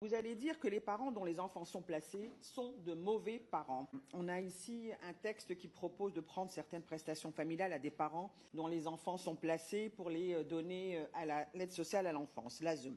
Vous allez dire que les parents dont les enfants sont placés sont de mauvais parents. On a ici un texte qui propose de prendre certaines prestations familiales à des parents dont les enfants sont placés pour les donner à l'aide sociale à l'enfance, l'ASE.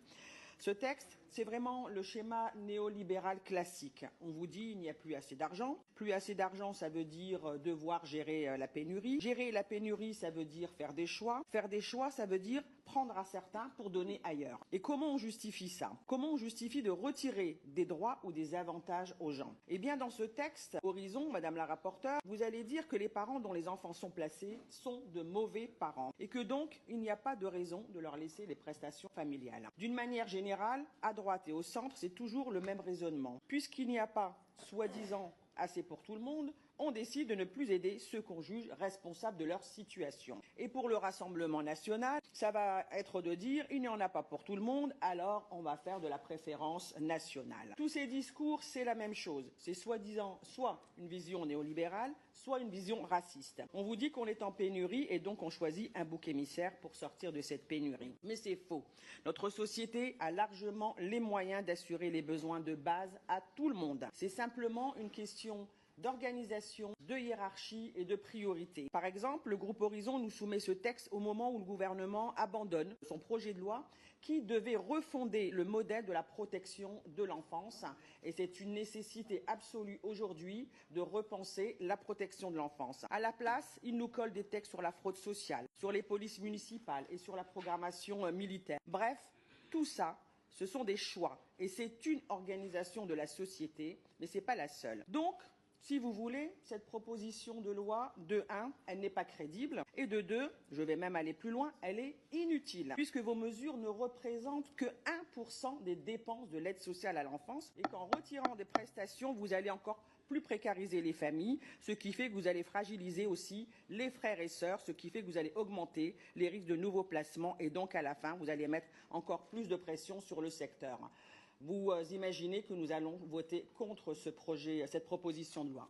Ce texte, c'est vraiment le schéma néolibéral classique. On vous dit il n'y a plus assez d'argent. Plus assez d'argent, ça veut dire devoir gérer la pénurie. Gérer la pénurie, ça veut dire faire des choix. Faire des choix, ça veut dire prendre à certains pour donner ailleurs. Et comment on justifie ça? Comment on justifie de retirer des droits ou des avantages aux gens? Eh bien, dans ce texte, Horizon, Madame la rapporteure, vous allez dire que les parents dont les enfants sont placés sont de mauvais parents et que donc il n'y a pas de raison de leur laisser les prestations familiales. D'une manière générale, à droite et au centre, c'est toujours le même raisonnement. Puisqu'il n'y a pas, soi-disant, assez pour tout le monde, on décide de ne plus aider ceux qu'on juge responsables de leur situation. Et pour le Rassemblement national, ça va être de dire il n'y en a pas pour tout le monde, alors on va faire de la préférence nationale. Tous ces discours, c'est la même chose. C'est soi-disant soit une vision néolibérale, soit une vision raciste. On vous dit qu'on est en pénurie et donc on choisit un bouc émissaire pour sortir de cette pénurie. Mais c'est faux. Notre société a largement les moyens d'assurer les besoins de base à tout le monde. C'est simplement une question d'organisation, de hiérarchie et de priorité. Par exemple, le groupe Horizon nous soumet ce texte au moment où le gouvernement abandonne son projet de loi qui devait refonder le modèle de la protection de l'enfance. Et c'est une nécessité absolue aujourd'hui de repenser la protection de l'enfance. À la place, il nous colle des textes sur la fraude sociale, sur les polices municipales et sur la programmation militaire. Bref, tout ça, ce sont des choix et c'est une organisation de la société, mais ce n'est pas la seule. Donc, si vous voulez, cette proposition de loi, de 1, elle n'est pas crédible, et de 2, je vais même aller plus loin, elle est inutile, puisque vos mesures ne représentent que 1% des dépenses de l'aide sociale à l'enfance, et qu'en retirant des prestations, vous allez encore plus précariser les familles, ce qui fait que vous allez fragiliser aussi les frères et sœurs, ce qui fait que vous allez augmenter les risques de nouveaux placements, et donc à la fin, vous allez mettre encore plus de pression sur le secteur. Vous imaginez que nous allons voter contre cette proposition de loi.